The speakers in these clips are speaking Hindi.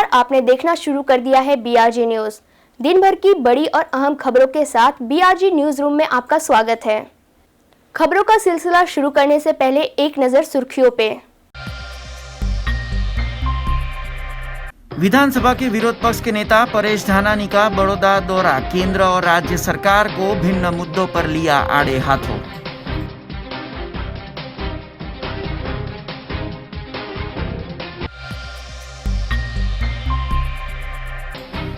नमस्कार, आपने देखना शुरू कर दिया है बीआरजी न्यूज। दिन भर की बड़ी और अहम खबरों के साथ बीआरजी न्यूज रूम में आपका स्वागत है। खबरों का सिलसिला शुरू करने से पहले एक नजर सुर्खियों पे। विधानसभा के विरोध पक्ष के नेता परेश धानानी का बड़ौदा दौरा, केंद्र और राज्य सरकार को भिन्न मुद्दों पर लिया आड़े हाथों।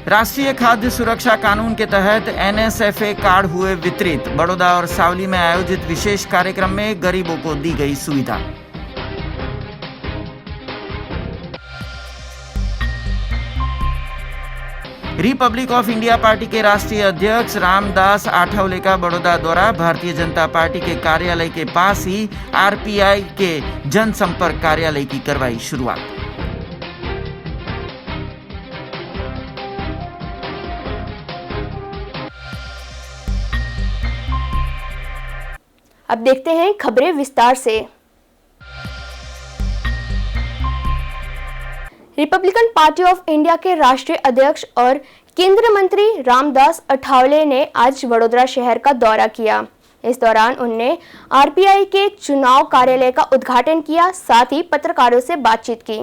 राष्ट्रीय खाद्य सुरक्षा कानून के तहत NSFA कार्ड हुए वितरित, बड़ौदा और सावली में आयोजित विशेष कार्यक्रम में गरीबों को दी गई सुविधा। रिपब्लिक ऑफ इंडिया पार्टी के राष्ट्रीय अध्यक्ष रामदास आठवले का बड़ौदा दौरा, भारतीय जनता पार्टी के कार्यालय के पास ही RPI के जनसंपर्क कार्यालय की करवाई शुरुआत। अब देखते हैं खबरें विस्तार से। रिपब्लिकन पार्टी ऑफ इंडिया के राष्ट्रीय अध्यक्ष और केंद्रीय मंत्री रामदास अठावले ने आज वडोदरा शहर का दौरा किया। इस दौरान उन्होंने RPI के चुनाव कार्यालय का उद्घाटन किया, साथ ही पत्रकारों से बातचीत की।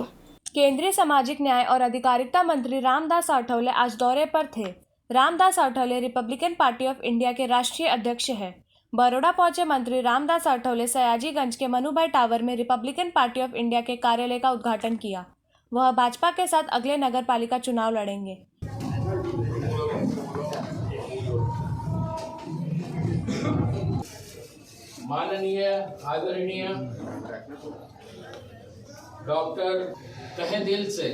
केंद्रीय सामाजिक न्याय और अधिकारिता मंत्री रामदास आठवले आज दौरे पर थे। Ramdas Athawale Republican party of India के राष्ट्रीय अध्यक्ष हैं। बड़ौदा पहुंचे मंत्री रामदास आठवले सयाजीगंज के मनुभाई टावर में रिपब्लिकन पार्टी ऑफ इंडिया के कार्यालय का उद्घाटन किया। वह भाजपा के साथ अगले नगर पालिका चुनाव लड़ेंगे। माननीय आदरणीय डॉक्टर तहे दिल से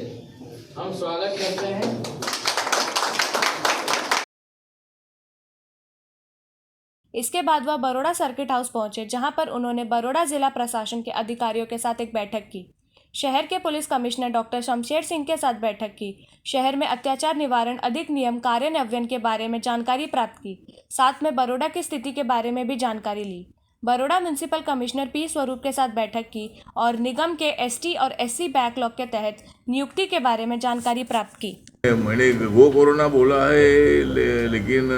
हम स्वागत करते हैं। इसके बाद वह बड़ौदा सर्किट हाउस पहुंचे, जहां पर उन्होंने बड़ौदा जिला प्रशासन के अधिकारियों के साथ एक बैठक की। शहर के police commissioner doctor Shamsher Singh के साथ बैठक की। शहर में अत्याचार निवारण अधिनियम कार्यान्वयन के बारे में जानकारी प्राप्त की। साथ में बड़ौदा की स्थिति के बारे में भी जानकारी ली। बड़ौदा म्यूनिसिपल कमिश्नर P स्वरूप के साथ बैठक की और निगम के ST और SC बैकलॉग के तहत नियुक्ति के बारे में जानकारी प्राप्त की। मैंने वो कोरोना बोला है, लेकिन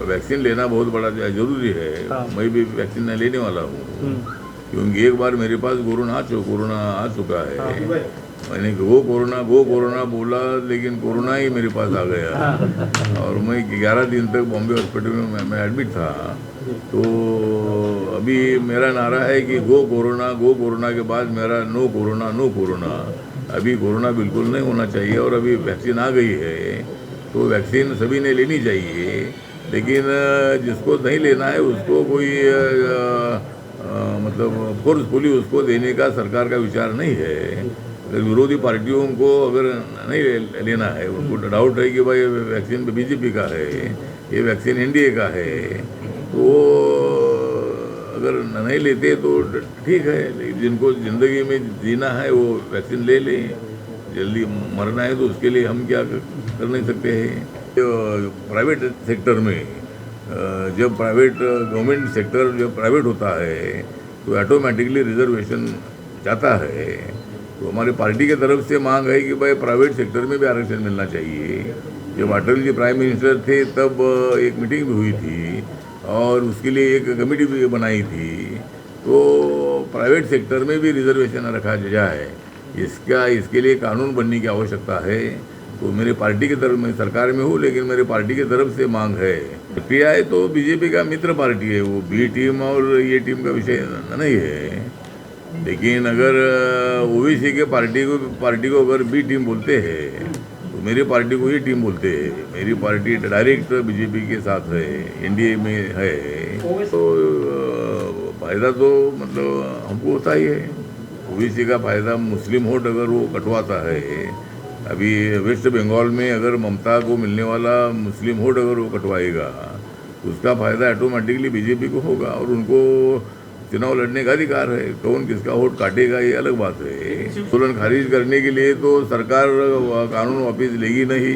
वैक्सीन लेना बहुत बड़ा जरूरी है। मैं भी वैक्सीन लेने वाला हूँ, क्योंकि एक बार मेरे पास कोरोना आ चुका है। मैंने वो कोरोना बोला, लेकिन कोरोना ही मेरे पास आ गया और मैं 11 दिन तक बॉम्बे हॉस्पिटल में मैं एडमिट था। तो अभी मेरा नारा है कि गो कोरोना के बाद मेरा नो कोरोना। अभी कोरोना बिल्कुल नहीं होना चाहिए और अभी वैक्सीन आ गई है, तो वैक्सीन सभी ने लेनी चाहिए। लेकिन जिसको नहीं लेना है उसको कोई मतलब फोर्सफुली उसको देने का सरकार का विचार नहीं है। अगर विरोधी पार्टियों को अगर नहीं लेना है, उनको डाउट है कि भाई वैक्सीन BJP का है, ये वैक्सीन NDA का है, तो अगर नहीं लेते तो ठीक है। जिनको ज़िंदगी में जीना है वो वैक्सीन ले लें, जल्दी मरना है तो उसके लिए हम क्या कर नहीं सकते हैं। प्राइवेट सेक्टर में जब गवर्नमेंट सेक्टर जब प्राइवेट होता है तो ऑटोमेटिकली रिजर्वेशन जाता है। तो हमारी पार्टी की तरफ से मांग है कि भाई प्राइवेट सेक्टर में भी आरक्षण मिलना चाहिए। जब अटल जी प्राइम मिनिस्टर थे तब एक मीटिंग भी हुई थी और उसके लिए एक कमेटी भी बनाई थी, तो प्राइवेट सेक्टर में भी रिजर्वेशन रखा जाए, इसके लिए कानून बनने की आवश्यकता है। तो मेरी पार्टी की तरफ, मैं सरकार में हूँ लेकिन मेरी पार्टी की तरफ से मांग है। PI तो BJP का मित्र पार्टी है, वो B टीम और ये टीम का विषय नहीं है। लेकिन अगर OBC के पार्टी को अगर B टीम बोलते हैं तो मेरी पार्टी को ये टीम बोलते हैं। मेरी पार्टी डायरेक्ट BJP के साथ है, NDA में है, तो फायदा तो मतलब हमको होता ही है। OBC का फायदा मुस्लिम वोट अगर वो कटवाता है, अभी वेस्ट बंगाल में अगर ममता को मिलने वाला मुस्लिम वोट अगर वो कटवाएगा, उसका फायदा ऑटोमेटिकली BJP को होगा और उनको चुनाव लड़ने का अधिकार है। कौन किसका वोट काटेगा ये अलग बात है। तुरंत खारिज करने के लिए तो सरकार कानून वापस लेगी नहीं,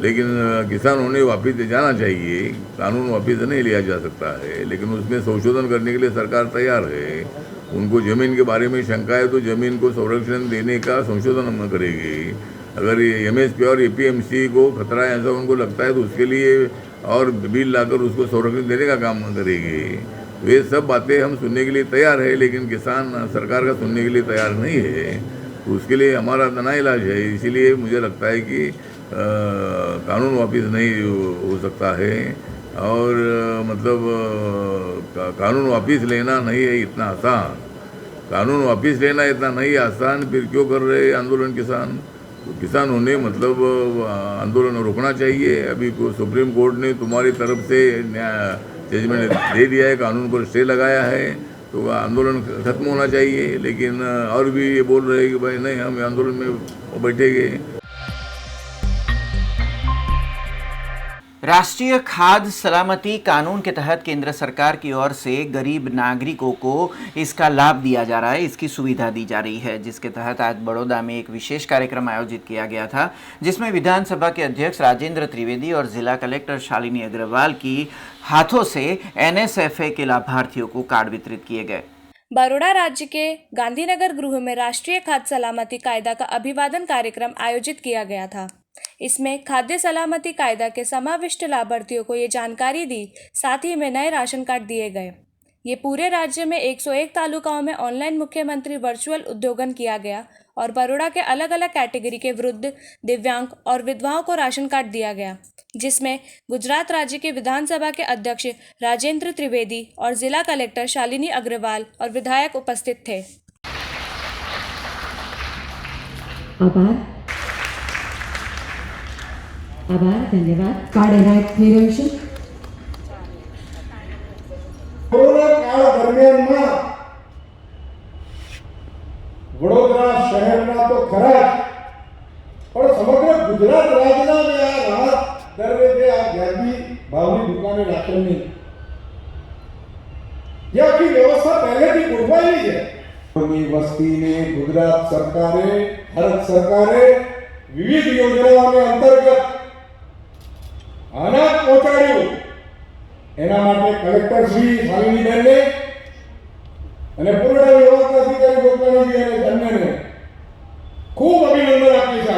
लेकिन किसानों ने वापस जाना चाहिए। कानून वापस नहीं लिया जा सकता है, लेकिन उसमें संशोधन करने के लिए सरकार तैयार है। उनको ज़मीन के बारे में शंका है तो ज़मीन को संरक्षण देने का संशोधन हम करेंगे। अगर ये MSP और APMC को खतरा है ऐसा उनको लगता है तो उसके लिए और बिल लाकर उसको संरक्षण देने का काम करेगी। तो ये सब बातें हम सुनने के लिए तैयार है, लेकिन किसान सरकार का सुनने के लिए तैयार नहीं है। तो उसके लिए हमारा ना इलाज है। इसीलिए मुझे लगता है कि कानून वापस नहीं हो सकता है और कानून वापस लेना नहीं है इतना आसान। कानून वापस लेना इतना नहीं आसान, फिर क्यों कर रहे आंदोलन किसान? तो किसानों ने आंदोलन रोकना चाहिए। अभी सुप्रीम कोर्ट ने तुम्हारी तरफ से जजमेंट दे दिया है, कानून पर स्टे लगाया है, तो आंदोलन खत्म होना चाहिए। लेकिन और भी ये बोल रहे हैं कि भाई नहीं, हम आंदोलन में बैठेंगे। राष्ट्रीय खाद्य सलामती कानून के तहत केंद्र सरकार की ओर से गरीब नागरिकों को इसका लाभ दिया जा रहा है, इसकी सुविधा दी जा रही है, जिसके तहत आज बड़ौदा में एक विशेष कार्यक्रम आयोजित किया गया था, जिसमें विधानसभा के अध्यक्ष राजेंद्र त्रिवेदी और जिला कलेक्टर शालिनी अग्रवाल की हाथों से NSFA के लाभार्थियों को कार्ड वितरित किए गए। बड़ौदा राज्य के गांधीनगर गृह में राष्ट्रीय खाद्य सलामती कायदा का अभिवादन कार्यक्रम आयोजित किया गया था। इसमें खाद्य सलामती कायदा के समाविष्ट लाभार्थियों को ये जानकारी दी, साथ ही में नए राशन कार्ड दिए गए। ये पूरे राज्य में 101 तालुकाओं में ऑनलाइन मुख्यमंत्री वर्चुअल उद्योगन किया गया और बड़ौदा के अलग अलग कैटेगरी के वृद्ध, दिव्यांग और विधवाओं को राशन कार्ड दिया गया, जिसमें गुजरात राज्य के विधानसभा के अध्यक्ष राजेंद्र त्रिवेदी और जिला कलेक्टर शालिनी अग्रवाल और विधायक उपस्थित थे। आभार, धन्यवाद। कार्ड एनायत થઈ રહ્યું છે। કોરોના કાળ દરમિયાનમાં વડોદરા શહેરના તો ખરા જ, પણ સમગ્ર ગુજરાત રાજ્યના આ રાહત દરે જે આ વ્યાજબી ભાવની દુકાને રાખવાની જે આખી વ્યવસ્થા પહેલેથી ગોઠવાયેલી છે, વસ્તીને ગુજરાત સરકારે, ભારત સરકારે વિવિધ યોજનાઓને અંતર્ગત અનાજ પહોંચાડ્યું। એના માટે કલેક્ટર શ્રી શાલિનીબેનને અને પુરવઠા વિભાગના અધિકારી ગોપાલજી અને અન્યને ખૂબ અભિનંદન આપી છે।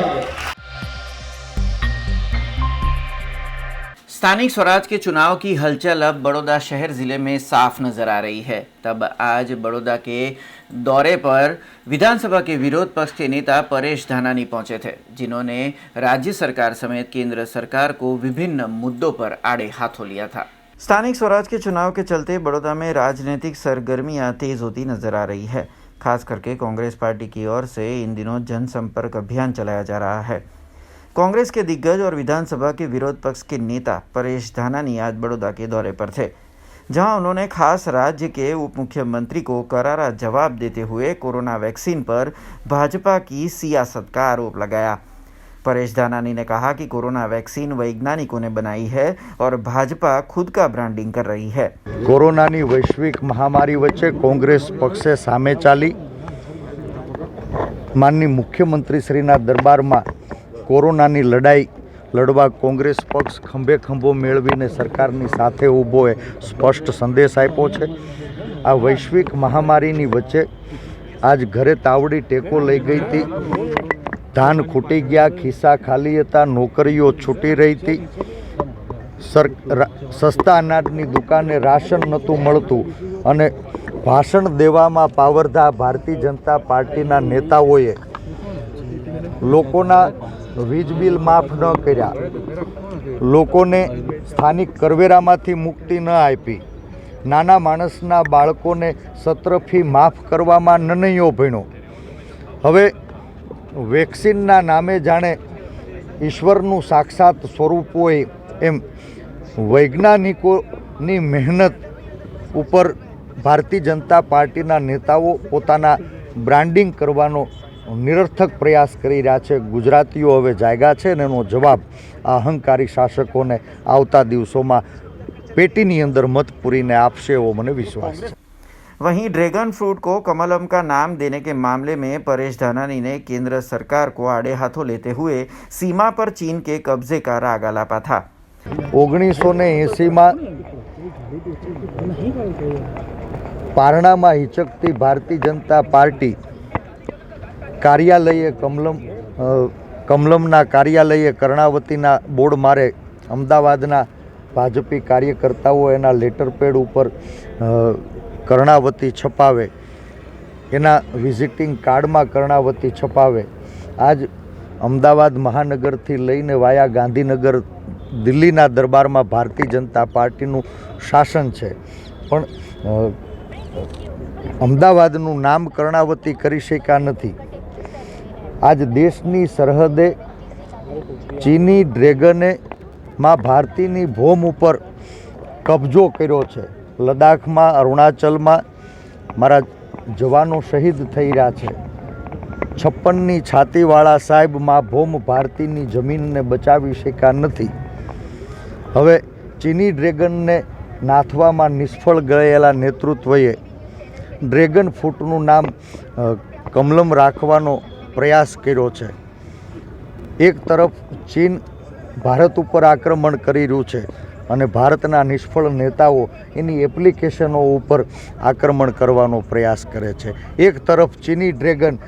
स्थानिक स्वराज के चुनाव की हलचल अब बड़ौदा शहर जिले में साफ नजर आ रही है। तब आज बड़ौदा के दौरे पर विधानसभा के विरोध पक्ष के नेता परेश धानानी पहुंचे थे, जिन्होंने राज्य सरकार समेत केंद्र सरकार को विभिन्न मुद्दों पर आड़े हाथों लिया था। स्थानिक स्वराज के चुनाव के चलते बड़ौदा में राजनीतिक सरगर्मियां तेज होती नजर आ रही है। खास करके कांग्रेस पार्टी की ओर से इन दिनों जनसंपर्क अभियान चलाया जा रहा है। कांग्रेस के दिग्गज और विधानसभा के विरोध पक्ष के नेता परेश धानानी आज बड़ौदा के दौरे पर थे, जहां उन्होंने खास राज्य के उप मुख्यमंत्री को करारा जवाब देते हुए कोरोना वैक्सीन पर भाजपा की सियासत का आरोप लगाया। परेश धानानी ने कहा कि कोरोना वैक्सीन वैज्ञानिकों ने बनाई है और भाजपा खुद का ब्रांडिंग कर रही है। कोरोनानी वैश्विक महामारी वच्चे कांग्रेस पक्षे सामे चाली माननीय मुख्यमंत्री श्रीना दरबार में कोरोनानी लड़ाई लड़वा कांग्रेस पक्ष खंभे खंभो मेळवीने सरकारनी साथे ऊभो है स्पष्ट संदेश आप्यो छे। आ वैश्विक महामारीनी वच्चे आज घरे तावड़ी टेको लई गई थी, धान खूटी गया, खिस्सा खाली हता, नौकरीओ छूटी रही थी, सस्ता अनाजनी दुकाने राशन नहोतुं मळतुं अने भाषण देवामां पावरधा भारतीय जनता पार्टीना नेताओए लोकोना वीज बिल माफ न कर्या, लोकोने स्थानिक करवेरामांथी मुक्ति न आपी, नाना माणसना बाळकोने सत्र फी माफ करवामां निर्णयो भण्यो। हवे वेक्सिनना नामे जाणे ईश्वरनुं साक्षात स्वरूप होय एम वैज्ञानिकोनी मेहनत उपर भारतीय जनता पार्टीना नेताओ पोताना ब्रांडिंग करवानो निरर्थक प्रयास करी रह्या छे। गुजरातीओ हवे जाग्या छे ने एनो जवाब अहंकारी शासकोने आवता दिवसोमां पेटीनी अंदर मत पूरीने आपशे एवो मने विश्वास छे। वहीं ड्रैगन फ्रूट को कमलम का नाम देने के मामले में परेश धानानी ने केंद्र सरकार को आड़े हाथों लेते हुए सीमा पर चीन के कब्जे का राग आलापा था। 1980 में पारणामां हिचकती भारतीय जनता पार्टी कार्यालये कमलम કમલમના કાર્યાલયે કર્ણાવતીના બોર્ડ મારે અમદાવાદના ભાજપી કાર્યકર્તાઓ એના લેટર પેડ ઉપર કર્ણાવતી છપાવે, એના વિઝિટિંગ કાર્ડમાં કર્ણાવતી છપાવે. આજ અમદાવાદ મહાનગરથી લઈને વાયા ગાંધીનગર દિલ્હીના દરબારમાં ભારતીય જનતા પાર્ટીનું શાસન છે, પણ અમદાવાદનું નામ કર્ણાવતી કરી શક્યા નથી. આજ દેશની સરહદે ચીની ડ્રેગને માં ભારતીની ભૂમ ઉપર કબજો કર્યો છે. લદ્દાખમાં, અરુણાચલમાં મારા જવાનો શહીદ થઈ રહ્યા છે. 56ની છાતીવાળા સાહેબ માં ભૂમ ભારતીની જમીનને બચાવી શક્યા નથી. હવે ચીની ડ્રેગનને નાથવામાં નિષ્ફળ ગયેલા નેતૃત્વએ ડ્રેગન ફ્રૂટનું નામ કમલમ રાખવાનો પ્રયાસ કર્યો છે. એક તરફ ચીન ભારત ઉપર આક્રમણ કરી રહ્યું છે અને ભારતના નિષ્ફળ નેતાઓ એની એપ્લિકેશનો ઉપર આક્રમણ કરવાનો પ્રયાસ કરે છે. એક તરફ ચીની ડ્રેગન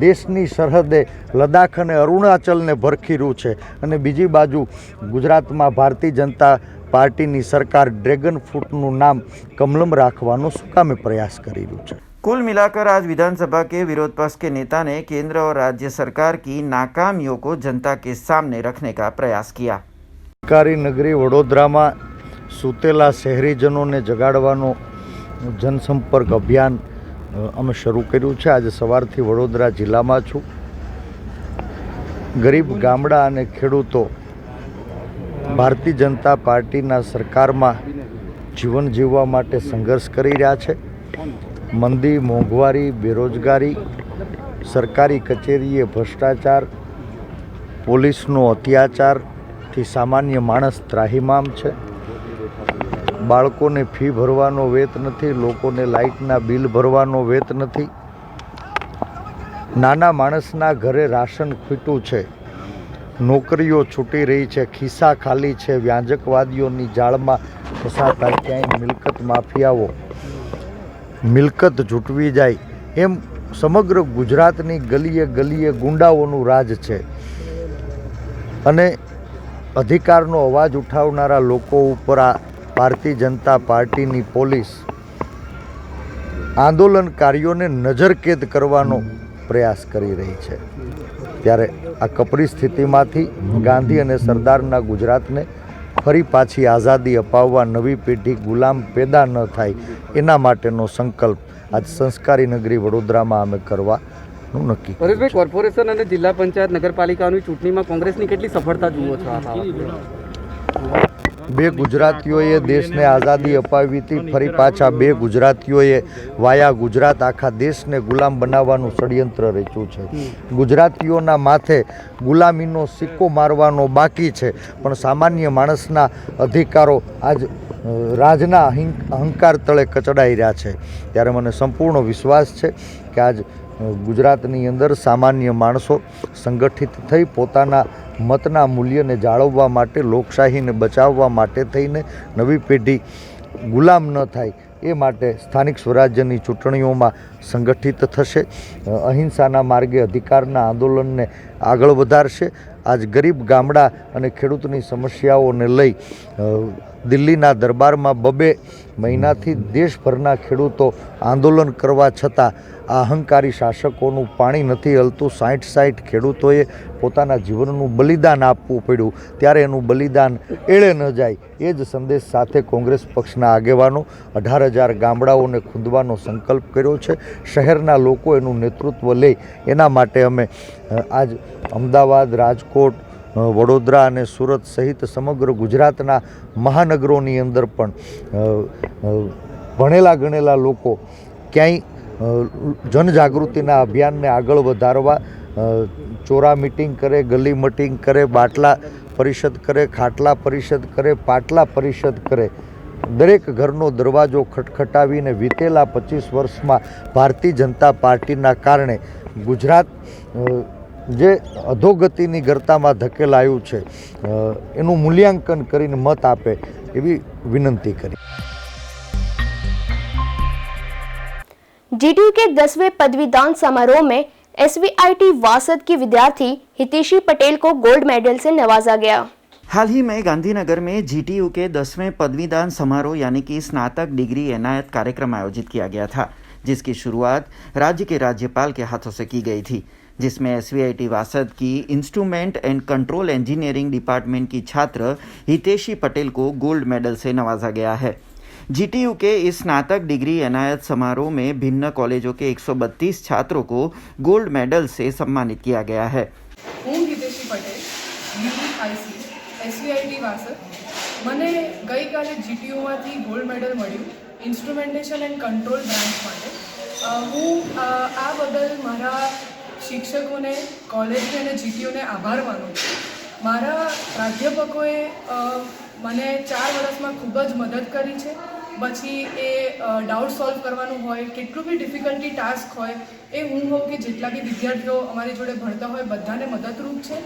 દેશની સરહદે લદ્દાખ અને અરુણાચલને ભરખી રહ્યું છે અને બીજી બાજુ ગુજરાતમાં ભારતીય જનતા પાર્ટીની સરકાર ડ્રેગન ફ્રૂટનું નામ कमलम रखवानो सुकामे प्रयास करी रही है। कुल मिलाकर आज विधानसभा के विरोध पक्ष के नेता ने केंद्र और राज्य सरकार की नाकामियों को जनता के सामने रखने का प्रयास किया। सहकारी नगरी वडोदरा में सूतेला शहरीजनों ने जगाड़वानो जनसंपर्क अभियान अमे शरू कर्युं छे। आज सवारथी वडोदरा जिल्ला में छूं। गरीब गामड़ा अने खेडूतो भारतीय जनता पार्टीना सरकार में जीवन जीववा माटे संघर्ष करी रह्या छे। मंदी, मोंघवारी, बेरोजगारी, सरकारी कचेरीए भ्रष्टाचार, पोलीसनो अत्याचार थी सामान्य माणस त्राहिमाम छे। बाळकोने फी भरवानो वेत नथी, लोकोने लाइटना बिल भरवानो वेत नथी। नाना माणसना घरे राशन खूट्युं छे, नौकरीओ छूटी रही है, खिस्सा खाली है, व्याजकवादीओनी जाळमां फसाता क्यांय मिलकत माफियाओ मिलकत जूटवी जाय एम समग्र गुजरातनी गलीए गलीए गुंडाओनुं राज छे। अने अधिकारनो अवाज उठावनारा लोको उपर आ भारतीय जनता पार्टीनी पोलीस आंदोलनकारीओने नजरकेद करवानो प्रयास करी रही है। त्यारे आ कपरी स्थितिमांथी गांधी अने सरदारना गुजरातने फरी पाछी आज़ादी अपाववा नवी पेढ़ी गुलाम पैदा न थाय एना माटेनो संकल्प आज संस्कारी नगरी वडोदरामां अमे करवानुं नक्की कर्युं छे। कॉर्पोरेशन अने जिल्ला पंचायत नगरपालिकानी चूंटणीमां कोंग्रेसनी केटली सफलता जुओ छो? बे गुजरातीओए देशने आज़ादी अपावी थी, फरी पाछा बे गुजरातीओए वाया गुजरात आखा देशने गुलाम बनाववानुं षड्यंत्र रच्युं छे। गुजरातीओना माथे गुलामीनो सिक्को मारवानो बाकी छे, पण सामान्य माणसना अधिकारो आज राजना अहंकार तळे कचड़ाई रह्या छे। त्यारे मने संपूर्ण विश्वास छे के आज गुजरातनी अंदर सामान्य माणसो संगठित थई पोताना मतना मूल्यने जाळववा माटे, लोकशाहीने बचाववा माटे थईने नवी पेढ़ी गुलाम न थाय ए माटे स्थानिक स्वराज्यनी चूंटणीओमां संगठित थशे, अहिंसाना मार्गे अधिकारना आंदोलनने आगळ वधारशे। आज गरीब गामडा अने खेडूतनी समस्याओने लई दिल्लीना दरबारमां 2 महीनाथी देशभરના ખેડૂતો આંદોલન કરવા છતાં આ અહંકારી શાસકોનું પાણી નથી હલતું। 60 ખેડૂતોએ પોતાના જીવનનું બલિદાન આપવું પડ્યું, ત્યારે એનું બલિદાન એળે ન જાય એ જ સંદેશ સાથે કોંગ્રેસ પક્ષના આગેવાનો 18,000 ગામડાઓને ખૂંદવાનો સંકલ્પ કર્યો છે। શહેરના લોકો એનું નેતૃત્વ લે એના માટે અમે આજ અમદાવાદ, રાજકોટ, वडोदरा અને सूरत सहित समग्र गुजरातना महानगरोनी अंदर पण भणेला गणेला लोको क्यांय जनजागृतिना अभियानने आगळ वधारवा चोरा मीटिंग करे, गली मीटिंग करे, बाटला परिषद करे, खाटला परिषद करे, पाटला परिषद करे, दरेक घरनो दरवाजो खटखटावीने वीतेला 25 वर्षमां भारतीय जनता पार्टीना कारणे गुजरात जे अधोगतिनी गर्तामां धकेलायुं छे एनुं मूल्यांकन करीने मत आपे एवी विनंती करी। जीटीयू के 10वें पदवीदान समारोह में SVIT वासद की विद्यार्थी हितेशी पटेल को गोल्ड मेडल से नवाजा गया। हाल ही में गांधीनगर में GTU के 10वें पदवीदान समारोह यानी कि स्नातक डिग्री एनायत कार्यक्रम आयोजित किया गया था, जिसकी शुरुआत राज्य के राज्यपाल के हाथों से की गई थी, जिसमें SVIT वासद की instrument and control engineering department की छात्र हितेशी पटेल को गोल्ड मेडल से नवाजा गया है। GTU के इस स्नातक डिग्री एनायत समारोह में भिन्न कॉलेजों के 132 छात्रों को गोल्ड मेडल से सम्मानित किया गया है। હું હિતેશી પટેલ UIC SVIT વાસદ મને ગઈકાલે GTUમાંથી ગોલ્ડ મેડલ મળ્યું ઇન્સ્ટ્રુમેન્ટેશન એન્ડ કંટ્રોલ બ્રાન્ચ માટે। હું આ બદલ મારા શિક્ષકોને, કોલેજને અને GTUને આભાર માનું છું। મારા પ્રાધ્યાપકોએ મને 4 વર્ષમાં ખૂબ જ મદદ કરી છે। પછી એ ડાઉટ સોલ્વ કરવાનું હોય, કેટલું બી ડિફિકલ્ટી ટાસ્ક હોય, એ હું હોઉં કે જેટલા બી વિદ્યાર્થીઓ અમારી જોડે ભણતા હોય બધાને મદદરૂપ છે।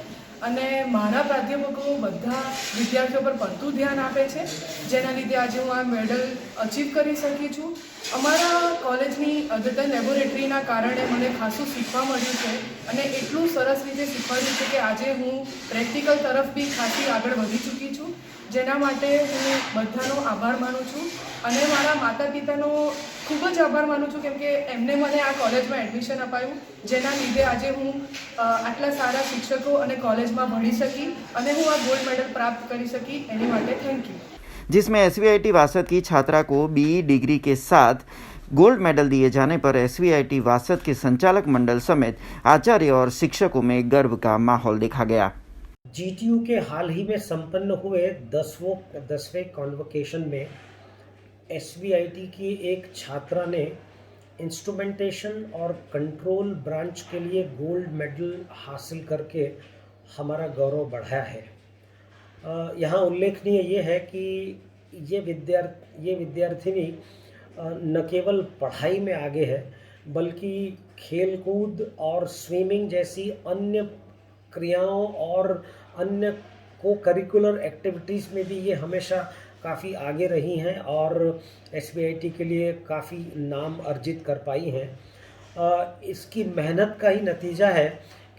અને મારા પ્રાધ્યાપકો બધા વિદ્યાર્થીઓ પર પડતું ધ્યાન આપે છે, જેના લીધે આજે હું આ મેડલ અચીવ કરી શકી છું। અમારા કોલેજની અદ્યતન લેબોરેટરીના કારણે મને ખાસું શીખવા મળ્યું છે અને એટલું સરસ રીતે શીખવાડ્યું છે કે આજે હું પ્રેક્ટિકલ તરફ બી ખાસી આગળ વધી ચૂકી છું, જેના માટે હું બધાનો આભાર માનું છું અને મારા માતા પિતાનો ખૂબ જ આભાર માનું છું, કેમ કે એમને મને આ કોલેજમાં એડમિશન અપાયું, જેના લીધે આજે હું આટલા સારા શિક્ષકો અને કોલેજમાં ભણી શકી અને હું આ गोल्ड मेडल प्राप्त કરી શકી, એની માટે થેન્ક યુ। जिसमें SVIT वासद की छात्रा को BE डिग्री के साथ गोल्ड मेडल दिए जाने पर SVIT वासद के संचालक मंडल समेत आचार्य और शिक्षकों में गर्व का माहौल देखा गया। GTU के हाल ही में संपन्न हुए 10वें कॉन्वोकेशन में SVIT की एक छात्रा ने इंस्ट्रूमेंटेशन और कंट्रोल ब्रांच के लिए गोल्ड मेडल हासिल करके हमारा गौरव बढ़ाया है। यहाँ उल्लेखनीय ये है कि ये विद्यार्थिनी न केवल पढ़ाई में आगे है, बल्कि खेलकूद और स्विमिंग जैसी अन्य क्रियाओं और अन्य को करिकुलर एक्टिविटीज़ में भी ये हमेशा काफ़ी आगे रही हैं और SVIT के लिए काफ़ी नाम अर्जित कर पाई हैं। इसकी मेहनत का ही नतीजा है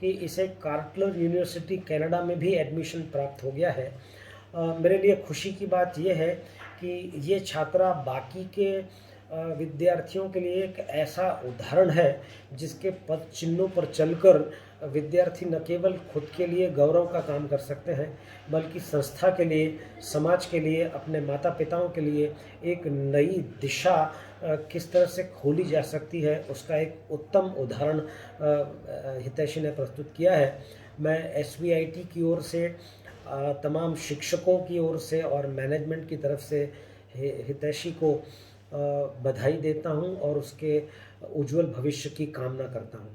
कि इसे कार्टलर यूनिवर्सिटी कनाडा में भी एडमिशन प्राप्त हो गया है। मेरे लिए खुशी की बात यह है कि ये छात्रा बाकी के विद्यार्थियों के लिए एक ऐसा उदाहरण है जिसके पद चिन्हों पर चलकर विद्यार्थी न केवल खुद के लिए गौरव का काम कर सकते हैं, बल्कि संस्था के लिए, समाज के लिए, अपने माता पिताओं के लिए एक नई दिशा किस तरह से खोली जा सकती है, उसका एक उत्तम उदाहरण हितैषी ने प्रस्तुत किया है। मैं SVIT की ओर से, तमाम शिक्षकों की ओर से और मैनेजमेंट की तरफ से हितैषी को बधाई देता हूं और उसके उज्जवल भविष्य की कामना करता हूं।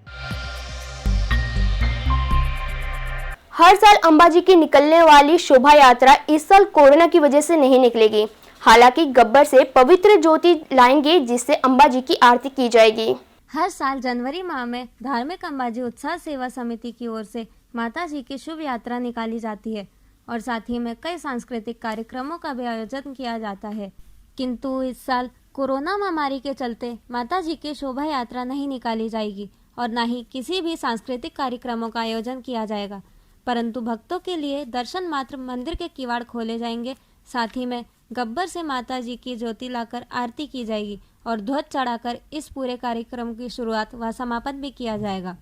हर साल अंबाजी की निकलने वाली शोभा यात्रा इस साल कोरोना की वजह से नहीं निकलेगी। हालांकि गब्बर से पवित्र ज्योति लाएंगे, जिससे अंबाजी की आरती की जाएगी। हर साल जनवरी माह में धार्मिक अंबाजी उत्साह सेवा समिति की ओर से माता जी की शुभ यात्रा निकाली जाती है और साथ ही में कई सांस्कृतिक कार्यक्रमों का भी आयोजन किया जाता है। किंतु इस साल कोरोना महामारी के चलते माता जी की शोभा यात्रा नहीं निकाली जाएगी और न ही किसी भी सांस्कृतिक कार्यक्रमों का आयोजन किया जाएगा, परंतु भक्तों के लिए दर्शन मात्र मंदिर के किवाड़ खोले जाएंगे। साथ ही में गब्बर से माता जी की ज्योति लाकर आरती की जाएगी और ध्वज चढ़ाकर इस पूरे कार्यक्रम की शुरुआत व समापन भी किया जाएगा।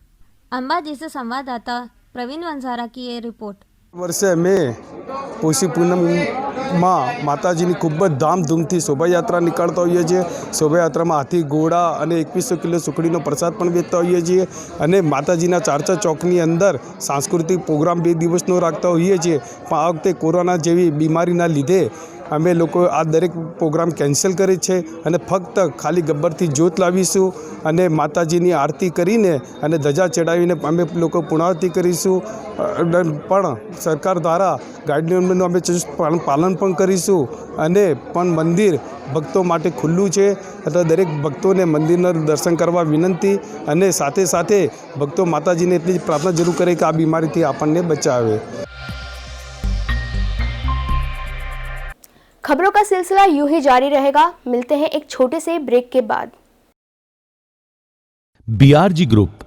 अंबाजी से संवाददाता प्रवीण वंजारा की ये रिपोर्ट। વર્ષે અમે પોષી પૂનમમાં માતાજીની ખૂબ જ ધામધૂમથી શોભાયાત્રા નીકળતા હોઈએ છીએ। શોભાયાત્રામાં હાથી ઘોડા અને 2100 કિલો સુખડીનો પ્રસાદ પણ વેચતા હોઈએ છીએ અને માતાજીના ચારચા ચોકની અંદર સાંસ્કૃતિક પ્રોગ્રામ 2 દિવસનો રાખતા હોઈએ છીએ। પણ આ વખતે કોરોના જેવી બીમારીના લીધે અમે લોકો આ દરેક પ્રોગ્રામ કેન્સલ કરે છે અને ફક્ત ખાલી ગબ્બરથી જ્યોત લાવીશું અને માતાજીની આરતી કરીને અને ધજા ચડાવીને અમે લોકો પૂર્ણાહુતિ કરીશું। પણ સરકાર દ્વારા ગાઈડલાઈનનું અમે ચુસ્ત પાલન પણ કરીશું અને પણ મંદિર ભક્તો માટે ખુલ્લું છે, એટલે દરેક ભક્તોને મંદિરના દર્શન કરવા વિનંતી અને સાથે સાથે ભક્તો માતાજીને એટલી જ પ્રાર્થના જરૂર કરે કે આ બીમારીથી આપણને બચાવે। खबरों का सिलसिला यूं ही जारी रहेगा। मिलते हैं एक छोटे से ब्रेक के बाद। BRG ग्रुप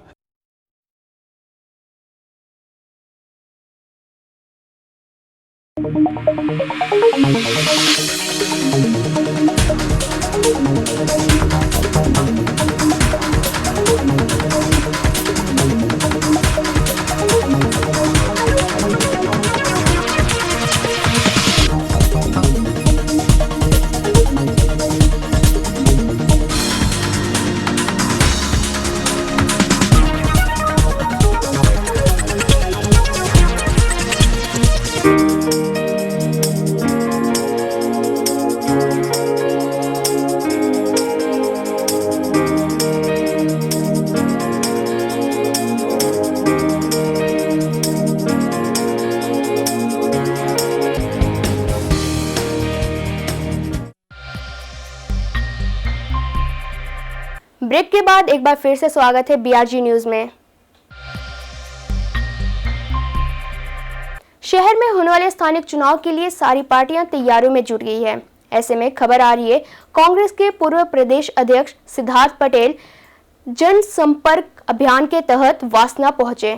ब्रेक के बाद एक बार फिर से स्वागत है बीआरजी न्यूज में। शहर में होने वाले स्थानिक चुनाव के लिए सारी पार्टियां तैयारियों में जुट गई है। ऐसे में खबर आ रही है कांग्रेस के पूर्व प्रदेश अध्यक्ष सिद्धार्थ पटेल जनसंपर्क अभियान के तहत वासना पहुंचे।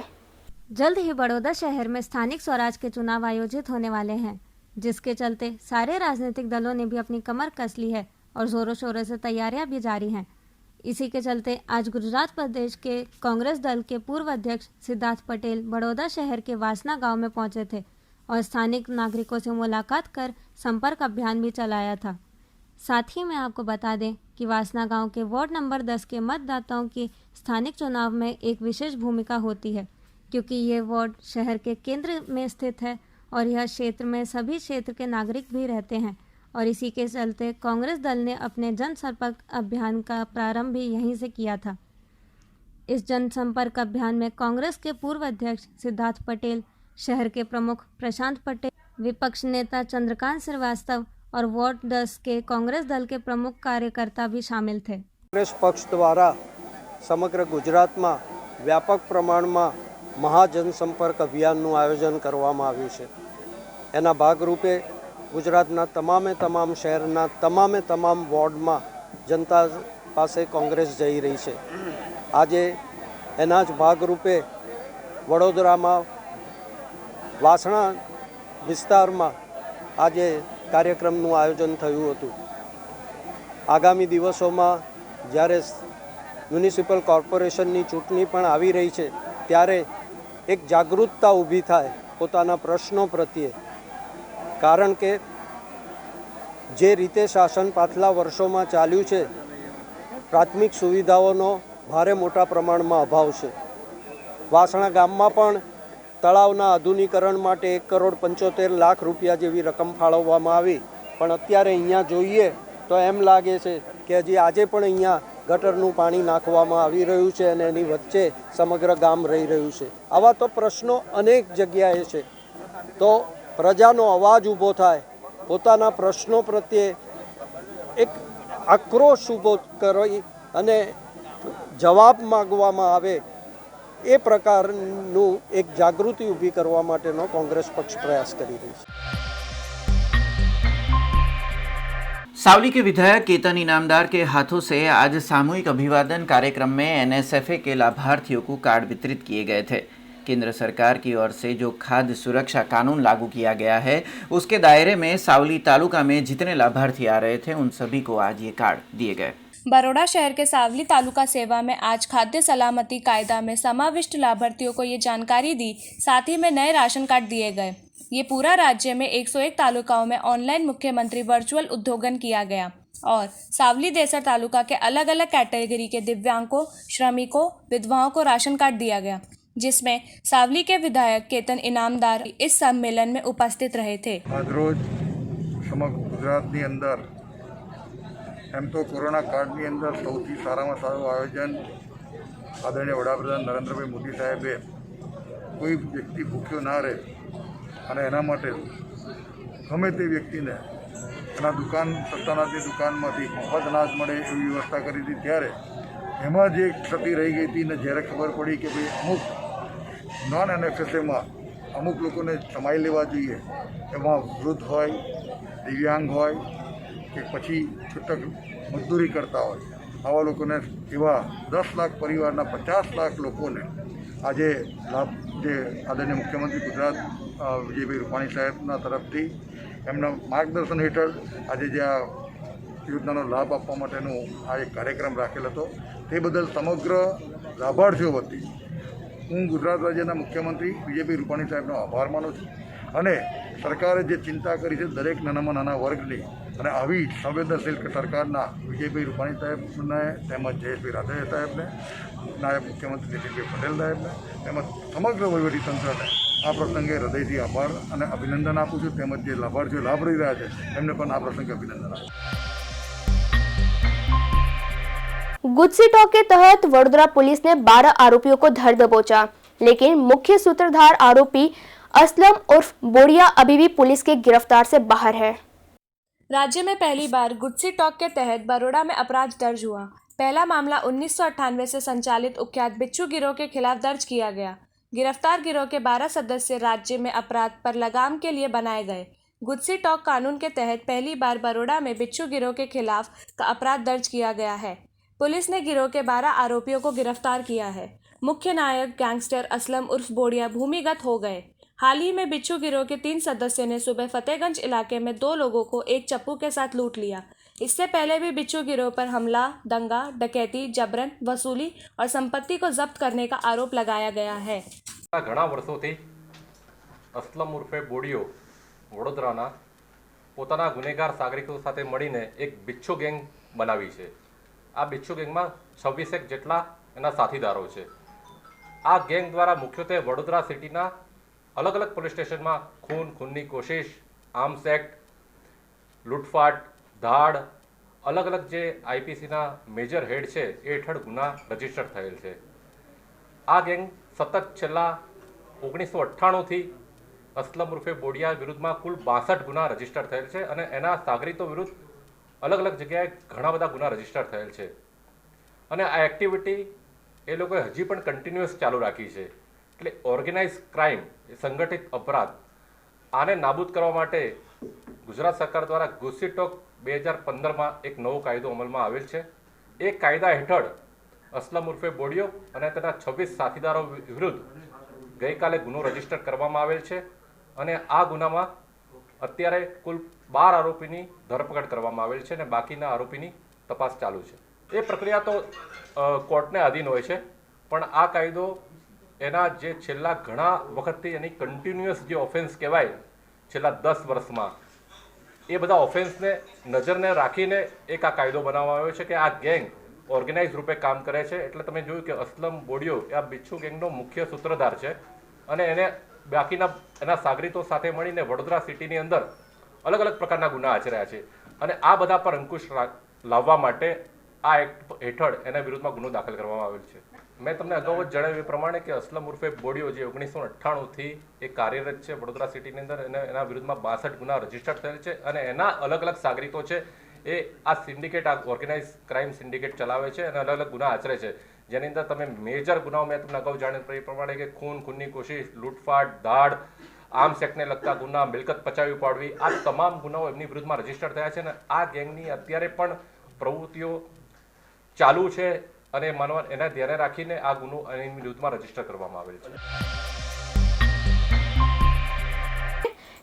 जल्द ही बड़ौदा शहर में स्थानिक स्वराज के चुनाव आयोजित होने वाले हैं, जिसके चलते सारे राजनीतिक दलों ने भी अपनी कमर कस ली है और जोरों शोरों से तैयारियां भी जारी हैं। इसी के चलते आज गुजरात प्रदेश के कांग्रेस दल के पूर्व अध्यक्ष सिद्धार्थ पटेल बड़ौदा शहर के वासना गांव में पहुंचे थे और स्थानिक नागरिकों से मुलाकात कर संपर्क अभियान भी चलाया था। साथ ही में आपको बता दें कि वासना गांव के वार्ड नंबर 10 के मतदाताओं की स्थानिक चुनाव में एक विशेष भूमिका होती है, क्योंकि ये वार्ड शहर के केंद्र में स्थित है और यह क्षेत्र में सभी क्षेत्र के नागरिक भी रहते हैं और इसी के चलते कांग्रेस दल ने अपने जनसंपर्क अभियान का प्रारंभ भी यहीं से किया था। इस जनसंपर्क अभियान में कांग्रेस के पूर्व अध्यक्ष सिद्धार्थ पटेल, शहर के प्रमुख प्रशांत पटेल, विपक्ष नेता चंद्रकांत श्रीवास्तव और वार्ड 10 के कांग्रेस दल के प्रमुख कार्यकर्ता भी शामिल थे। कांग्रेस पक्ष द्वारा समग्र गुजरात में व्यापक प्रमाण में महाजनसंपर्क अभियान आयोजन करवामां आव्युं छे। एना भागरूपे गुजरातना તમામ શહેરના તમામ વોર્ડમાં જનતા પાસે કોંગ્રેસ જઈ રહી છે। આજે એના જ ભાગરૂપે વડોદરામાં વાસણા વિસ્તારમાં આજે કાર્યક્રમનું આયોજન થયું હતું। આગામી દિવસોમાં જ્યારે મ્યુનિસિપલ કોર્પોરેશનની ચૂંટણી પણ આવી રહી છે ત્યારે એક જાગૃતતા ઊભી થાય પોતાના પ્રશ્નો પ્રત્યે, કારણ કે જે રીતે શાસન પાછલા વર્ષોમાં ચાલ્યું છે પ્રાથમિક સુવિધાઓનો ભારે મોટા પ્રમાણમાં અભાવ છે। વાસણા ગામમાં પણ તળાવના આધુનિકરણ માટે 1,75,00,000 રૂપિયા જેવી રકમ ફાળવવામાં આવી, પણ અત્યારે અહીંયા જોઈએ તો એમ લાગે છે કે હજી આજે પણ અહીંયા ગટરનું પાણી નાખવામાં આવી રહ્યું છે અને એની વચ્ચે સમગ્ર ગામ રહી રહ્યું છે। આવા તો પ્રશ્નો અનેક જગ્યાએ છે। તો પ્રજાનો અવાજ ઊભો થાય, પોતાના પ્રશ્નો પ્રત્યે એક આક્રોશ ઊભો કરી અને જવાબ માગવામાં આવે એ પ્રકારનું એક જાગૃતિ ઊભી કરવા માટેનો કોંગ્રેસ પક્ષ પ્રયાસ કરી રહી છે। सावली के विधायक केतन इनामदार के हाथों से आज सामूहिक अभिवादन कार्यक्रम में एनएसएफए के लाभार्थियों को कार्ड वितरित किए गए थे। केंद्र सरकार की ओर से जो खाद्य सुरक्षा कानून लागू किया गया है उसके दायरे में सावली तालुका में जितने लाभार्थी आ रहे थे उन सभी को आज ये कार्ड दिए गए। बरोड़ा शहर के सावली तालुका सेवा में आज खाद्य सलामती कायदा में समाविष्ट लाभार्थियों को ये जानकारी दी, साथ ही में नए राशन कार्ड दिए गए। ये पूरा राज्य में 101 तालुकाओं में ऑनलाइन मुख्यमंत्री वर्चुअल उद्घोषण किया गया और सावली देसर तालुका के अलग अलग कैटेगरी के दिव्यांगों, श्रमिकों, विधवाओं को राशन कार्ड दिया गया, जिसमें सावली के विधायक केतन इनामदार इस सम्मेलन में उपस्थित रहे थे। आज रोज समग्र गुजरातनी अंदर एम तो कोरोना काळनी अंदर सौथी सारामां सारुं आयोजन आदरणीय वडाप्रधान नरेंद्रभाई मोदी साहेबे कोई व्यक्ति भूख्यो ना रहे અને એના માટે ગમે તે વ્યક્તિને એના દુકાન સત્તાનાથી દુકાનમાંથી મફત અનાજ મળે એવી વ્યવસ્થા કરી હતી। ત્યારે એમાં જે ક્ષતિ રહી ગઈ હતી ને જ્યારે ખબર પડી કે ભાઈ અમુક નોન એનએફએસએમાં અમુક લોકોને સમાઈ લેવા જોઈએ, એમાં વૃદ્ધ હોય, દિવ્યાંગ હોય કે પછી છૂટક મજદૂરી કરતા હોય, આવા લોકોને એવા 10 લાખ પરિવારના 50 લાખ લોકોને આજે લાભ જે આદરણીય મુખ્યમંત્રી ગુજરાત વિજયભાઈ રૂપાણી સાહેબના તરફથી એમના માર્ગદર્શન હેઠળ આજે જે આ યોજનાનો લાભ આપવા માટેનું આ એક કાર્યક્રમ રાખેલ હતો તે બદલ સમગ્ર લાભાર્થીઓ વતી હું ગુજરાત રાજ્યના મુખ્યમંત્રી વિજયભાઈ રૂપાણી સાહેબનો આભાર માનું છું અને સરકારે જે ચિંતા કરી છે દરેક નાનામાં નાના વર્ગની અને આવી સંવેદનશીલ સરકારના વિજયભાઈ રૂપાણી સાહેબને તેમજ જયેશભાઈ રાદડિયા સાહેબને નાયબ મુખ્યમંત્રી નીતિનભાઈ પટેલ સાહેબને તેમજ સમગ્ર વહીવટીતંત્રને આ પ્રસંગે હૃદયથી આભાર અને અભિનંદન આપું છું તેમજ જે લાભાર્થીઓ લાભ લઈ રહ્યા છે એમને પણ આ પ્રસંગે અભિનંદન આપું છું। गुजसी टॉक के तहत वडोदरा पुलिस ने 12 आरोपियों को धर दबोचा, लेकिन मुख्य सूत्रधार आरोपी असलम उर्फ बोड़िया अभी भी पुलिस के गिरफ्तार से बाहर है। राज्य में पहली बार गुजसी टॉक के तहत बरोड़ा में अपराध दर्ज हुआ। पहला मामला 1998 से संचालित कुख्यात बिच्छू गिरोह के खिलाफ दर्ज किया गया। गिरफ्तार गिरोह के 12 सदस्य राज्य में अपराध पर लगाम के लिए बनाए गए। गुजसी टॉक कानून के तहत पहली बार बरोड़ा में बिच्छू गिरोह के खिलाफ का अपराध दर्ज किया गया है। पुलिस ने गिरोह के 12 आरोपियों को गिरफ्तार किया है। मुख्य नायक गैंगस्टर असलम उर्फ बोड़िया भूमिगत हो गए। हाल ही में बिच्छू गिरोह के 3 सदस्यों ने सुबह फतेहगंज इलाके में 2 लोगों को एक चप्पू के साथ लूट लिया। इससे पहले भी बिच्छू गिरोह पर हमला, दंगा, डकैती, जबरन वसूली और संपत्ति को जब्त करने का आरोप लगाया गया है। घણા વર્ષોથી અસલમ ઉર્ફે બોડીઓ વડોદરાના પોતાના ગુનેગાર સાગરિકો સાથે મળીને એક બિચ્છુ ગેંગ બનાવી છે। આ બિચ્છુ ગેંગમાં 26 જેટલા એના સાથીદારો છે। આ ગેંગ દ્વારા મુખ્યત્વે વડોદરા સિટીના અલગ અલગ પોલીસ સ્ટેશનમાં ખૂનની કોશિશ, આર્મ્સ એક્ટ, લૂંટફાટ, ધાડ, અલગ અલગ જે આઈપીસીના મેજર હેડ છે એ હેઠળ ગુના રજીસ્ટર થયેલ છે। આ ગેંગ સતત છેલ્લા 1998થી असलम उर्फे बोड़िया विरुद्ध कुल 62 गुना रजिस्टर थયેલ છે અને એના સાગરીતો વિરુદ્ધ अलग अलग जगह घણા બધા ગુના રજીસ્ટર થયેલ છે અને આ એક્ટિવિટી એ લોકોએ હજી પણ કન્ટિન્યુઅસ ચાલુ રાખી છે। એટલે ઓર્ગેનાઇઝ ક્રાઇમ એ સંગઠિત અપરાધ આને નાબૂદ કરવા માટે ગુજરાત સરકાર દ્વારા ગુજસી ટોક 2015માં એક નવો કાયદો અમલમાં આવેલ છે। એ કાયદા હેઠળ असलम उर्फे બોડિયો અને તેના 26 સાથીદારો વિરુદ્ધ ગઈકાલે ગુનો રજીસ્ટર કરવામાં આવેલ છે અને આ ગુનામાં અત્યારે કુલ 12 આરોપીની ધરપકડ કરવામાં આવેલ છે અને બાકીના આરોપીની તપાસ ચાલુ છે। એ પ્રક્રિયા તો કોર્ટને આધીન હોય છે, પણ આ કાયદો એના જે છેલ્લા ઘણા વખતથી એની કન્ટિન્યુઅસ જે ઓફેન્સ કહેવાય છેલ્લા 10 વર્ષમાં એ બધા ઓફેન્સને નજરને રાખીને એક આ કાયદો બનાવવામાં આવ્યો છે કે આ ગેંગ ઓર્ગેનાઇઝ રૂપે કામ કરે છે। એટલે તમે જોયું કે असलम બોડિયો એ આ બિચ્છુ ગેંગનો મુખ્ય સૂત્રધાર છે અને એને બાકીના એના સાગરીતો સાથે મળીને વડોદરા સિટીની અંદર अलग अलग प्रकारना गुना आचर्या छे અને આ બધા પર અંકુશ લાવવા માટે આ એક્ટ હેઠળ એના વિરુદ્ધમાં ગુનો દાખલ કરવામાં આવેલ છે। મેં તમને અગાઉ જ જણાવ્યું એ પ્રમાણે કે असलम ઉર્ફે બોડિયો જે 1998થી એ કાર્યરત છે વડોદરા સિટીની અંદર અને એના વિરુદ્ધમાં 62 ગુના રજીસ્ટર થયેલ છે અને એના અલગ અલગ સાગરીતો છે એ આ સિન્ડિકેટ આ ઓર્ગેનાઇઝ ક્રાઇમ સિન્ડિકેટ ચલાવે છે અને અલગ અલગ ગુના આચરે છે, જેની અંદર તમે મેજર ગુનાઓ મેં તમને અગાઉ જાણ્યું એ પ્રમાણે કે ખૂનની કોશિશ, લૂંટફાટ, ધાડ, આર્મ્સ એક્ટને લગતા ગુના, મિલકત પચાવી પાડવી, આ તમામ ગુનાઓ એમની વિરુદ્ધમાં રજીસ્ટર થયા છે અને આ ગેંગની અત્યારે પણ પ્રવૃત્તિઓ ચાલુ છે અને માનવા એના ધ્યાને રાખીને આ ગુનો એની વિરુદ્ધમાં રજીસ્ટર કરવામાં આવેલ છે।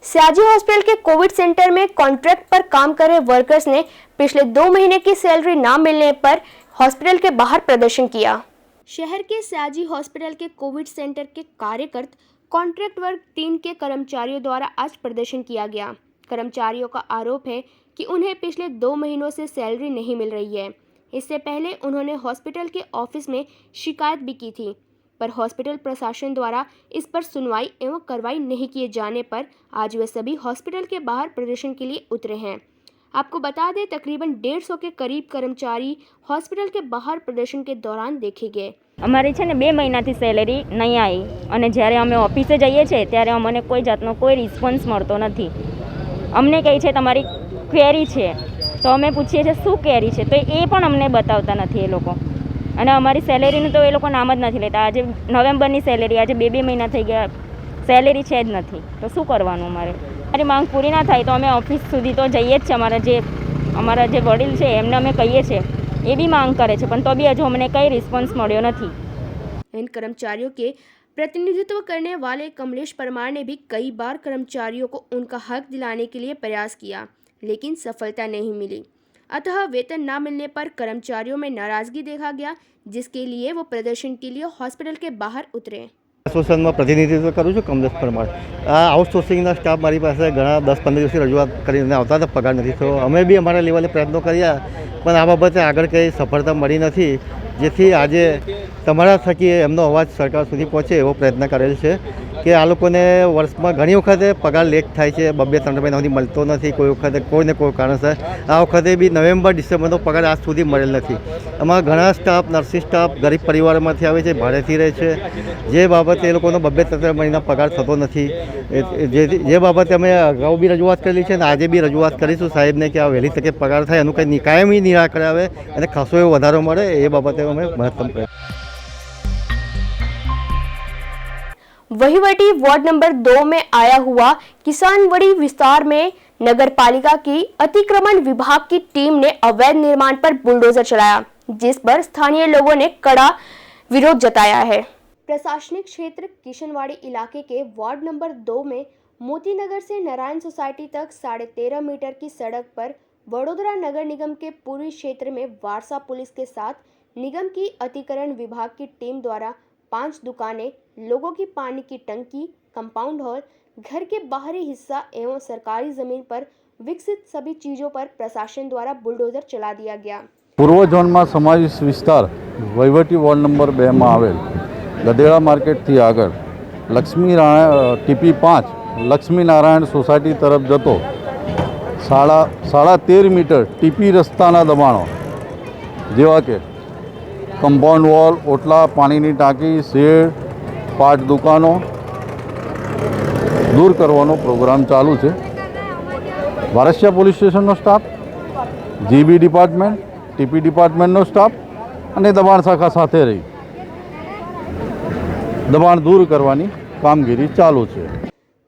सयाजी हॉस्पिटल के कोविड सेंटर में कॉन्ट्रैक्ट पर काम कर रहे वर्कर्स ने पिछले 2 महीने की सैलरी न मिलने पर हॉस्पिटल के बाहर प्रदर्शन किया। शहर के सयाजी हॉस्पिटल के कोविड सेंटर के कार्यकर्ता कॉन्ट्रैक्ट वर्ग 3 के कर्मचारियों द्वारा आज प्रदर्शन किया गया। कर्मचारियों का आरोप है कि उन्हें पिछले 2 महीनों से सैलरी नहीं मिल रही है। इससे पहले उन्होंने हॉस्पिटल के ऑफिस में शिकायत भी की थी, पर हॉस्पिटल प्रशासन द्वारा इस पर सुनवाई एवं कार्रवाई नहीं किए जाने पर आज वे सभी हॉस्पिटल के बाहर प्रदर्शन के लिए उतरे हैं। आपको बता दें, तकरीबन 150 के करीब कर्मचारी हॉस्पिटल के बाहर प्रदर्शन के दौरान देखे गए। અમારી છે ને 2 મહિનાથી સેલેરી નહીં આવી અને જ્યારે અમે ઓફિસે જઈએ છીએ ત્યારે અમને કોઈ જાતનો કોઈ રિસ્પોન્સ મળતો નથી। અમને કહે છે તમારી ક્વેરી છે, તો અમે પૂછીએ છીએ શું ક્વેરી છે, તો એ પણ અમને બતાવતા નથી એ લોકો અને અમારી સેલેરીનું તો એ લોકો નામ જ નથી લેતા। આજે નવેમ્બરની સેલેરી આજે 2 મહિના થઈ ગયા, સેલેરી છે જ નથી, તો શું કરવાનું અમારે? મારી માંગ પૂરી ના થાય તો અમે ઓફિસ સુધી તો જઈએ જ છે। અમારા જે વડીલ છે એમને અમે કહીએ છીએ, એ भी मांग करे छे, पण तो भी हजू हमने कई रिस्पॉन्स मळ्यो नथी। इन कर्मचारियों के प्रतिनिधित्व करने वाले कमलेश परमार ने भी कई बार कर्मचारियों को उनका हक दिलाने के लिए प्रयास किया, लेकिन सफलता नहीं मिली। अतः वेतन न मिलने पर कर्मचारियों में नाराजगी देखा गया, जिसके लिए वो प्रदर्शन के लिए हॉस्पिटल के बाहर उतरे। એસોસિએશનમાં પ્રતિનિધિત્વ કરું છું, કમલેશ પરમાર। આ આઉટસોર્સિંગના સ્ટાફ મારી પાસે ઘણા 10-15 દિવસથી રજૂઆત કરીને આવતા હતા, પગાર નથી થયો। અમે બી અમારા લેવલે પ્રયત્નો કર્યા, પણ આ બાબતે આગળ કંઈ સફળતા મળી નથી, જેથી આજે તમારા થકી એમનો અવાજ સરકાર સુધી પહોંચે એવો પ્રયત્ન કરેલ છે કે આ લોકોને વર્ષમાં ઘણી વખતે પગાર લેટ થાય છે, 2-3 મહિના સુધી મળતો નથી, કોઈ વખતે કોઈને કોઈ કારણસર। આ વખતે બી નવેમ્બર ડિસેમ્બરનો પગાર આજ સુધી મળેલ નથી। અમારા ઘણા સ્ટાફ, નર્સિંગ સ્ટાફ ગરીબ પરિવારમાંથી આવે છે, ભાડેથી રહે છે, જે બાબતે એ લોકોનો 2-3 મહિના પગાર થતો નથી। જે બાબતે અમે અગાઉ બી રજૂઆત કરેલી છે અને આજે બી રજૂઆત કરીશું સાહેબને કે આ વહેલી તકે પગાર થાય, એનું કંઈ કાયમી નિરાકરણ આવે અને ખાસો એવો વધારો મળે, એ બાબતે અમે મહત્તમ પ્રયત્ન। वहीवटी वार्ड नंबर 2 में आया हुआ किसानवड़ी विस्तार में नगर पालिका की अतिक्रमण विभाग की टीम ने अवैध निर्माण पर बुलडोजर चलाया, जिस पर स्थानीय लोगों ने कड़ा विरोध जताया है। प्रशासनिक क्षेत्र किशनवाड़ी इलाके के वार्ड नंबर 2 में मोती नगर से नारायण सोसाइटी तक 13.5 मीटर की सड़क पर वडोदरा नगर निगम के पूर्वी क्षेत्र में वारसा पुलिस के साथ निगम की अतिक्रमण विभाग की टीम द्वारा 5 दुकानें, लोगों की पानी की टंकी, कंपाउंड हॉल, घर के बाहरी हिस्सा एवं सरकारी जमीन पर विकसित सभी चीजों पर प्रशासन द्वारा बुलडोजर चला दिया गया। पूर्व जोन में समाविष्ट विस्तार वहीवटी वॉर्ड नंबर 2 में आवेल गधेड़ा मार्केट थी आगर लक्ष्मी टीपी 5 लक्ष्मी नारायण सोसायटी तरफ जतो 13.5 मीटर टीपी रस्ताना दबाणों जेवा के कंपाउंड वॉल, ओटला, पानी टाँकी, शेड, 5 दुकानों दूर करवानो प्रोग्राम चालू है। Varasiya police station staff, GB department, TP department staff अने दबाण शाखा साथे रही दबाण दूर करवानी कामगीरी चालू है।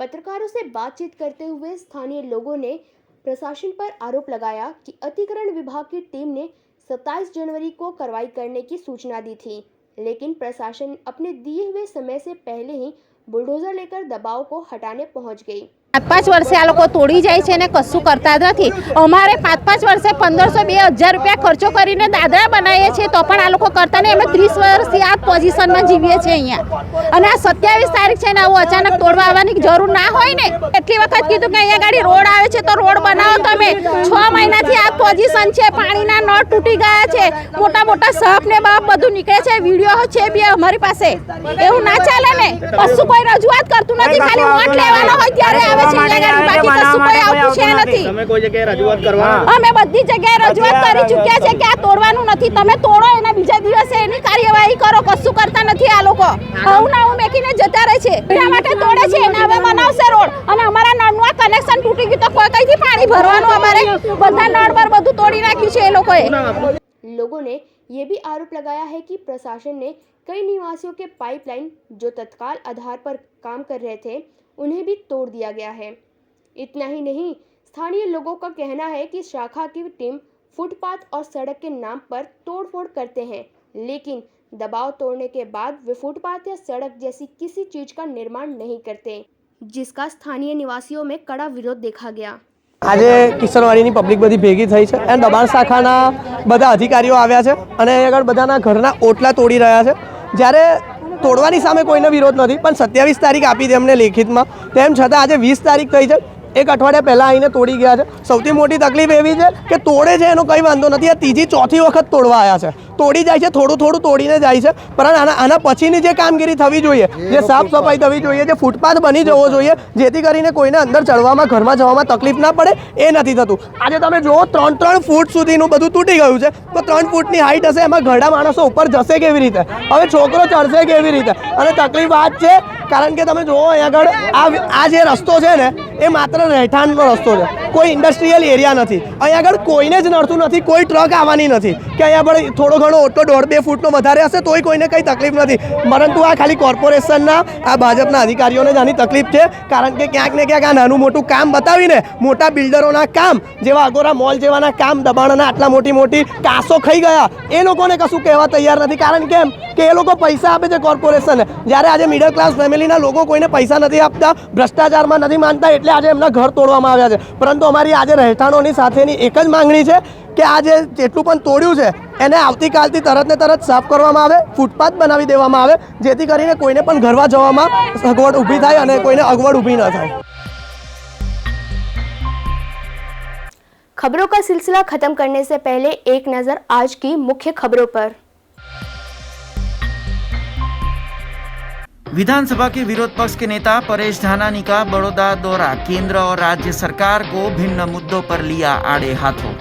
पत्रकारों से बातचीत करते हुए स्थानीय लोगों ने प्रशासन पर आरोप लगाया कि अतिक्रमण विभाग की टीम ने 27 जनवरी को कार्रवाई करने की सूचना दी थी, लेकिन प्रशासन अपने दिए हुए समय से पहले ही बुलडोजर लेकर दबाव को हटाने पहुंच गई। 5 વર્ષે આ લોકો તોડી જાય છે ને કશું કરતા નથી। અમારે 5 વર્ષે 1500-2000 રૂપિયા ખર્ચો કરીને દાદરા બનાવીએ છીએ તો પણ આ લોકો કરતા નહીં। અમે 30 વર્ષથી આ પોઝિશનમાં જીવીએ છીએ અહીંયા અને આ 27 તારીખ છે ને આવું અચાનક તોડવા આવવાની જરૂર ના હોય ને। એટલી વખત કીધું કે અહીંયા ગાડી રોડ આવે છે તો રોડ બનાવો તમે। 6 મહિનાથી આ પોઝિશન છે, પાણીના નળ તૂટી ગયા છે, મોટા મોટા સાપ ને બાપ બધું નીકળે છે, વિડીયો છે બી અમારી પાસે। એવું ના ચાલે ને, કશું કોઈ રજૂઆત કરતું નથી, ખાલી વોટ લેવાનો હોય ત્યારે આવે। અમે બધી જગ્યાએ રજૂઆત કરી ચૂક્યા છે કે આ તોડવાનું નથી, તમે તોડો એના બીજા દિવસે એની કાર્યવાહી કરો, કશું કરતા નથી આ લોકો। આવું ના આવું મેકીને જતા રહે છે, એના માટે તોડે છે અને હવે બનાવશે રોડ અને અમારા નળનું આ કનેક્શન તૂટી ગયું તો કોઈ કઈથી પાણી ભરવાનું? અમારે બધા નળ પર બધું તોડી નાખ્યું છે એ લોકોએ। लोगों ने ये भी आरोप लगाया है कि प्रशासन ने कई निवासियों के पाइपलाइन जो तत्काल आधार पर काम कर रहे थे उन्हें भी तोड़ दिया गया है। इतना ही नहीं, स्थानीय लोगों का कहना है कि शाखा की टीम फुटपाथ और सड़क के नाम पर तोड़फोड़ करते हैं, लेकिन दबाव तोड़ने के बाद वे फुटपाथ या सड़क जैसी किसी चीज का निर्माण नहीं करते, जिसका स्थानीय निवासियों में कड़ा विरोध देखा गया। આજે કિશનવાડીની પબ્લિક બધી ભેગી થઈ છે અને દબાણ શાખાના બધા અધિકારીઓ આવ્યા છે અને અહીં આગળ બધાના ઘરના ઓટલા તોડી રહ્યા છે। જ્યારે તોડવાની સામે કોઈને વિરોધ નથી, પણ 27 તારીખ આપી તેમને લેખિતમાં, તેમ છતાં આજે 20 તારીખ થઈ છે, એક અઠવાડિયા પહેલાં આવીને તોડી ગયા છે। સૌથી મોટી તકલીફ એવી છે કે તોડે છે એનો કંઈ વાંધો નથી, આ ત્રીજી ચોથી વખત તોડવા આવ્યા છે, તોડી જાય છે, થોડું થોડું તોડીને જાય છે, પણ આના પછીની જે કામગીરી થવી જોઈએ, જે સાફ સફાઈ થવી જોઈએ, જે ફૂટપાથ બની જવો જોઈએ જેથી કરીને કોઈને અંદર ચડવામાં ઘરમાં જવામાં તકલીફ ના પડે, એ નથી થતું। આજે તમે જુઓ 3-3 ફૂટ સુધીનું બધું તૂટી ગયું છે, તો 3 ફૂટની હાઈટ હશે, એમાં ઘરડા માણસો ઉપર જશે કેવી રીતે? હવે છોકરો ચડશે કેવી રીતે? અને તકલીફ આ જ છે, કારણ કે તમે જુઓ અહીં આગળ આ જે રસ્તો છે ને એ માત્ર અમારા રહેઠાણનો રસ્તો છે, કોઈ ઇન્ડસ્ટ્રીયલ એરિયા નથી, અહીંયા આગળ કોઈને જ નડતું નથી, કોઈ ટ્રક આવવાની નથી કે અહીંયા આગળ થોડો ઘણો ઓટો 1.5-2 ફૂટનો વધારે હશે તોય કોઈને કંઈ તકલીફ નથી, પરંતુ આ ખાલી કોર્પોરેશનના આ ભાજપના અધિકારીઓને જ આની તકલીફ છે, કારણ કે ક્યાંક ને ક્યાંક આ નાનું મોટું કામ બતાવીને મોટા બિલ્ડરોના કામ જેવા અગોરા મોલ જેવાના કામ દબાણના આટલા મોટી કાસો ખાઈ ગયા એ લોકોને કશું કહેવા તૈયાર નથી, કારણ કે એ લોકો પૈસા આપે છે કોર્પોરેશનને, જ્યારે આજે મિડલ ક્લાસ ફેમિલીના લોકો કોઈને પૈસા નથી આપતા, ભ્રષ્ટાચારમાં નથી માનતા, એટલે આજે એમના ઘર તોડવામાં આવ્યા છે। પરંતુ અમારી આજે રહેઠાણોની સાથેની એક જ માંગણી છે કે આ જે જેટલું પણ તોડ્યું છે એને આવતીકાલથી તરત ને તરત સાફ કરવામાં આવે, ફૂટપાથ બનાવી દેવામાં આવે, જેથી કરીને કોઈને પણ ઘરવા જવામાં સગવડ ઊભી થાય અને કોઈને અગવડ ઊભી ન થાય। खबरों का सिलसिला खत्म करने से पहले एक नजर आज की मुख्य खबरों पर। विधानसभा के विरोध पक्ष के नेता परेश धानानी का बड़ौदा दौरा, केंद्र और राज्य सरकार को भिन्न मुद्दों पर लिया आड़े हाथों।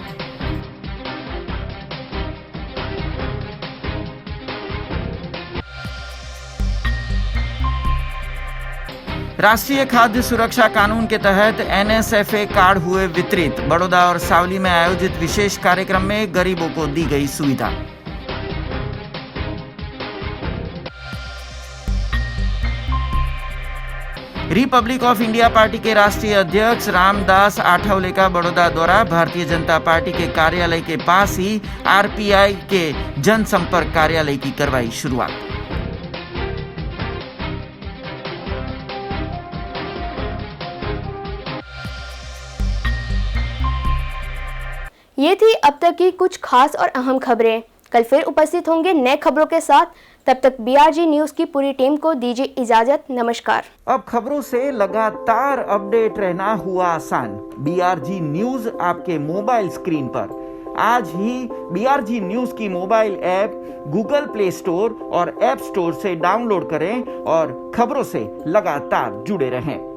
राष्ट्रीय खाद्य सुरक्षा कानून के तहत NSFA कार्ड हुए वितरित, बड़ौदा और सावली में आयोजित विशेष कार्यक्रम में गरीबों को दी गई सुविधा। रिपब्लिक ऑफ इंडिया पार्टी के राष्ट्रीय अध्यक्ष रामदास आठवले का बड़ौदा दौरा, भारतीय जनता पार्टी के कार्यालय के पास ही RPI के जनसंपर्क कार्यालय की करवाई शुरुआत। ये थी अब तक की कुछ खास और अहम खबरें। कल फिर उपस्थित होंगे नए खबरों के साथ, तब तक BRG न्यूज की पूरी टीम को दीजिए इजाजत। नमस्कार। अब खबरों से लगातार अपडेट रहना हुआ आसान। BRG न्यूज आपके मोबाइल स्क्रीन पर। आज ही BRG न्यूज की mobile app Google play store और ऐप स्टोर से डाउनलोड करें और खबरों से लगातार जुड़े रहें।